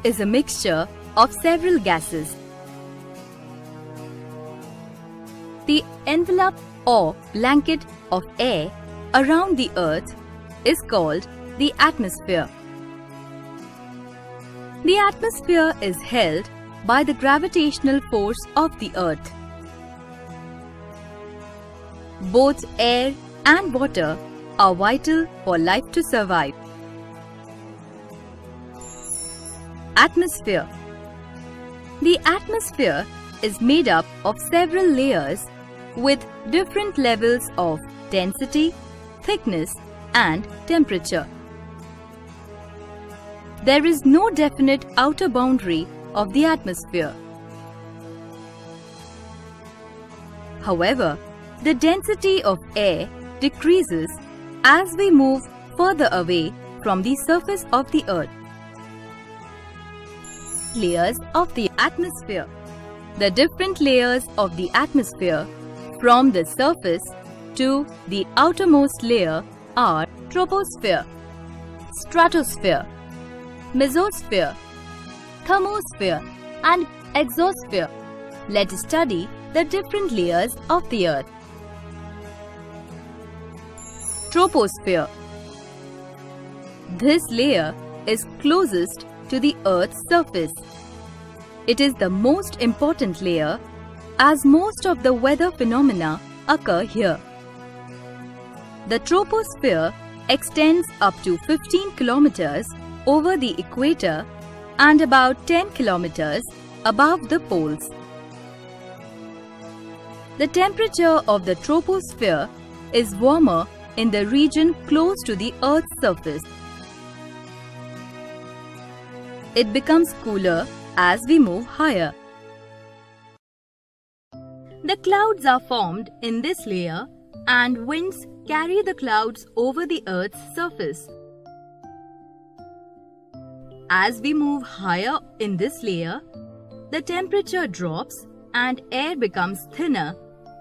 is a mixture of several gases. The envelope or blanket of air around the Earth is called the atmosphere. The atmosphere is held by the gravitational force of the Earth. Both air and water are vital for life to survive. Atmosphere. The atmosphere is made up of several layers with different levels of density, thickness, and temperature. There is no definite outer boundary of the atmosphere. However, the density of air decreases as we move further away from the surface of the Earth. Layers of the atmosphere. The different layers of the atmosphere from the surface to the outermost layer are troposphere, stratosphere, mesosphere, thermosphere and exosphere. Let us study the different layers of the Earth. Troposphere. This layer is closest to the Earth's surface. It is the most important layer as most of the weather phenomena occur here. The troposphere extends up to 15 kilometers over the equator and about 10 kilometers above the poles. The temperature of the troposphere is warmer in the region close to the Earth's surface. It becomes cooler as we move higher. The clouds are formed in this layer and winds carry the clouds over the Earth's surface. As we move higher in this layer, the temperature drops and air becomes thinner.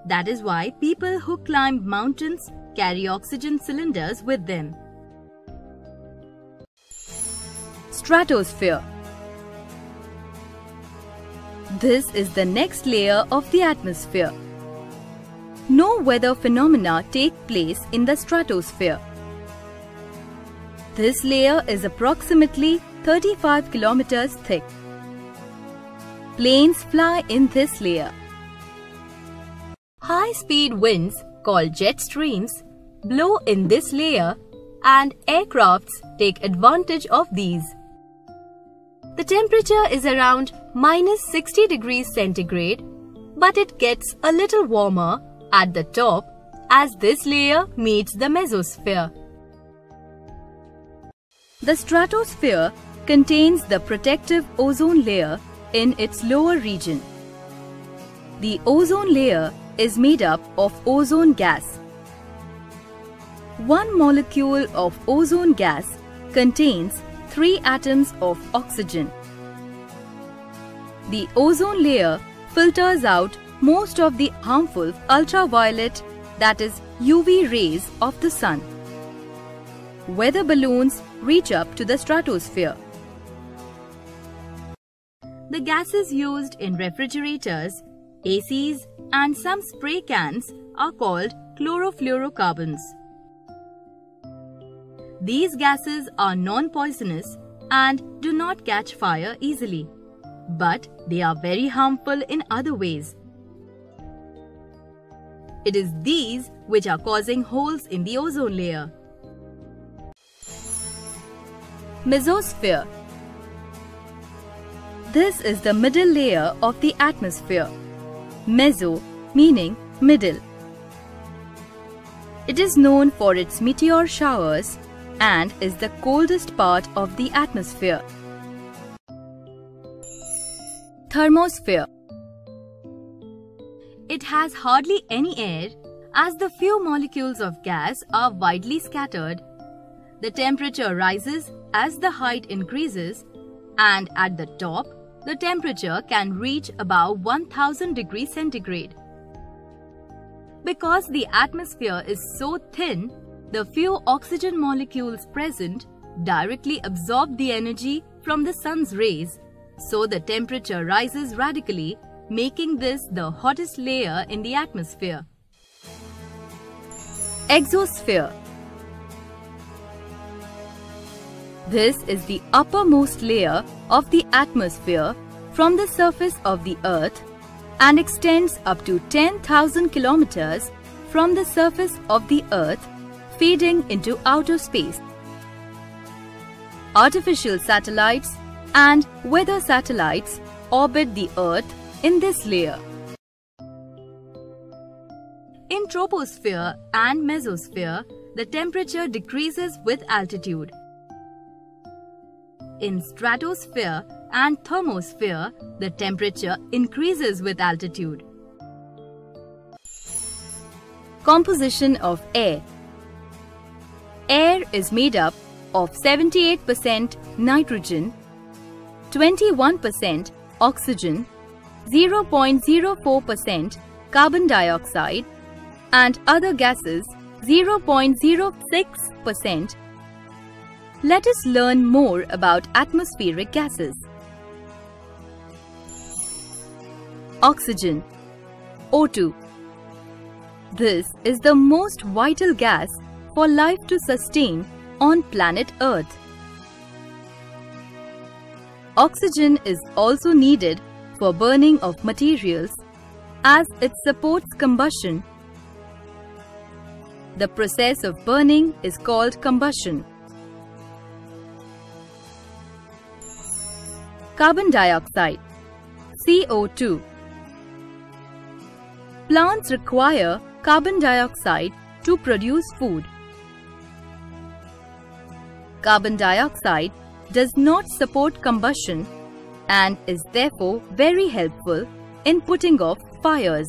That is why people who climb mountains carry oxygen cylinders with them. Stratosphere. This is the next layer of the atmosphere. No weather phenomena take place in the stratosphere. This layer is approximately 35 kilometers thick. Planes fly in this layer. High-speed winds, called jet streams, blow in this layer and aircrafts take advantage of these. The temperature is around -60 degrees centigrade, but it gets a little warmer at the top as this layer meets the mesosphere. The stratosphere contains the protective ozone layer in its lower region. The ozone layer is made up of ozone gas. One molecule of ozone gas contains 3 atoms of oxygen. The ozone layer filters out most of the harmful ultraviolet, that is UV rays of the sun. Weather balloons reach up to the stratosphere. The gases used in refrigerators, ACs and some spray cans are called chlorofluorocarbons. These gases are non-poisonous and do not catch fire easily, but they are very harmful in other ways. It is these which are causing holes in the ozone layer. Mesosphere. This is the middle layer of the atmosphere. Meso meaning middle. It is known for its meteor showers and is the coldest part of the atmosphere. Thermosphere. It has hardly any air as the few molecules of gas are widely scattered. The temperature rises as the height increases, and at the top, the temperature can reach about 1000 degrees centigrade. Because the atmosphere is so thin, the few oxygen molecules present directly absorb the energy from the sun's rays, so the temperature rises radically, making this the hottest layer in the atmosphere. Exosphere. This is the uppermost layer of the atmosphere from the surface of the Earth and extends up to 10,000 kilometers from the surface of the Earth, feeding into outer space. Artificial satellites and weather satellites orbit the Earth in this layer. In troposphere and mesosphere, the temperature decreases with altitude. In stratosphere and thermosphere, the temperature increases with altitude. Composition of air. Air is made up of 78% nitrogen, 21% oxygen, 0.04% carbon dioxide, and other gases 0.06%. Let us learn more about atmospheric gases. Oxygen, O2. This is the most vital gas for life to sustain on planet Earth. Oxygen is also needed for burning of materials as it supports combustion. The process of burning is called combustion. Carbon dioxide, CO2. Plants require carbon dioxide to produce food. Carbon dioxide does not support combustion and is therefore very helpful in putting off fires.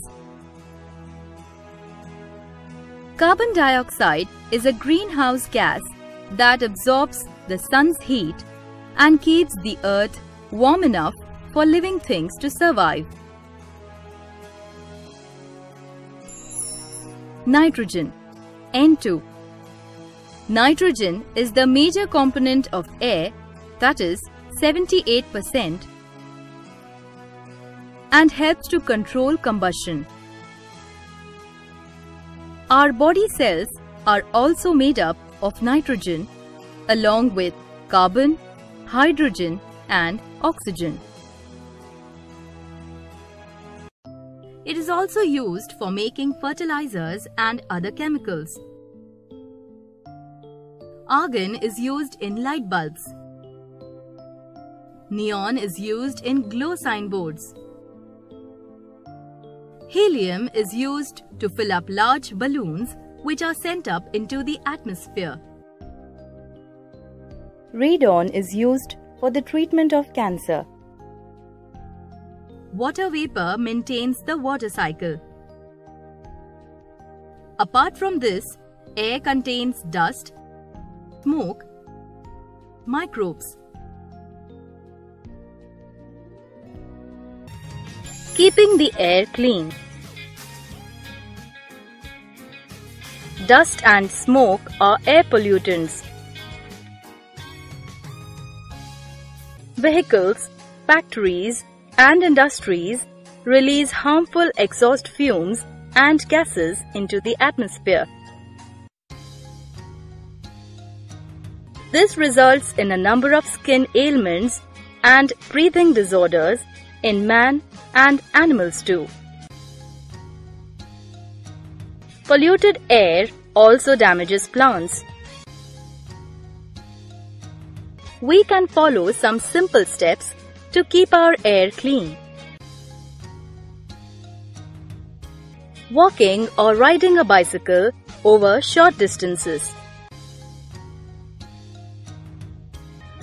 Carbon dioxide is a greenhouse gas that absorbs the sun's heat and keeps the earth warm enough for living things to survive. Nitrogen, N2. Nitrogen is the major component of air, that is 78%, and helps to control combustion. Our body cells are also made up of nitrogen along with carbon, hydrogen, and oxygen. It is also used for making fertilizers and other chemicals. Argon is used in light bulbs. Neon is used in glow signboards. Helium is used to fill up large balloons which are sent up into the atmosphere. Radon is used for the treatment of cancer. Water vapor maintains the water cycle. Apart from this, air contains dust, smoke, microbes. Keeping the air clean. Dust and smoke are air pollutants. Vehicles, factories, and industries release harmful exhaust fumes and gases into the atmosphere. This results in a number of skin ailments and breathing disorders in man and animals too. Polluted air also damages plants. We can follow some simple steps to keep our air clean. Walking or riding a bicycle over short distances.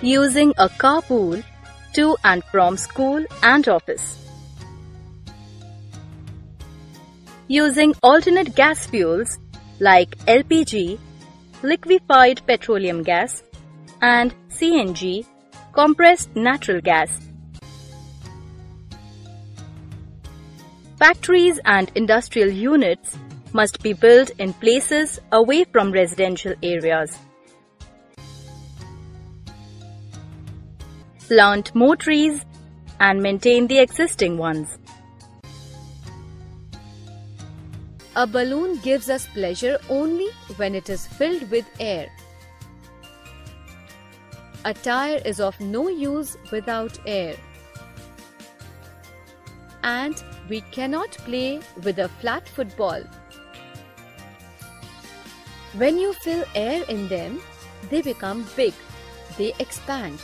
Using a carpool to and from school and office. Using alternate gas fuels like LPG, liquefied petroleum gas, and CNG, compressed natural gas. Factories and industrial units must be built in places away from residential areas. plant more trees, and maintain the existing ones. A balloon gives us pleasure only when it is filled with air. A tire is of no use without air. And we cannot play with a flat football. When you fill air in them, they become big, they expand.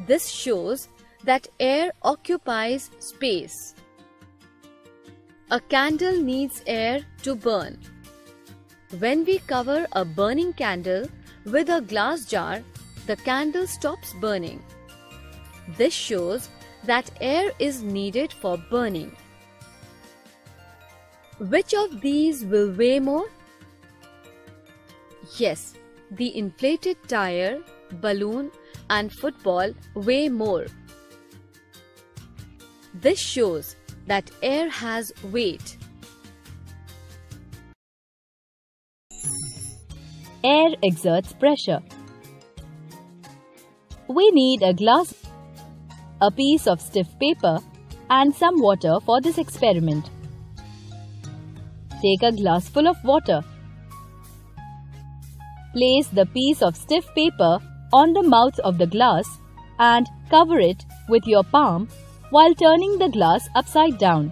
This shows that air occupies space. A candle needs air to burn. When we cover a burning candle with a glass jar, the candle stops burning. This shows that air is needed for burning. Which of these will weigh more? Yes, the inflated tire, balloon, and football weigh more. This shows that air has weight. Air exerts pressure. We need a glass, a piece of stiff paper, and some water for this experiment. Take a glass full of water. Place the piece of stiff paper on the mouth of the glass and cover it with your palm while turning the glass upside down.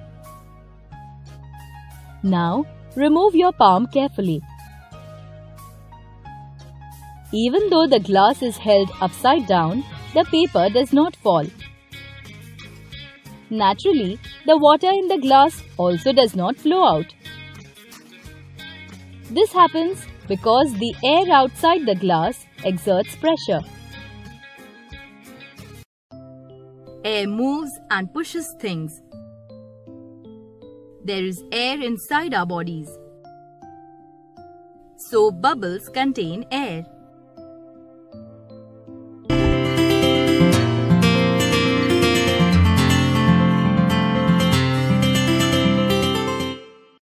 Now, remove your palm carefully. Even though the glass is held upside down, the paper does not fall. Naturally, the water in the glass also does not flow out. This happens because the air outside the glass exerts pressure. Air moves and pushes things. There is air inside our bodies. So bubbles contain air.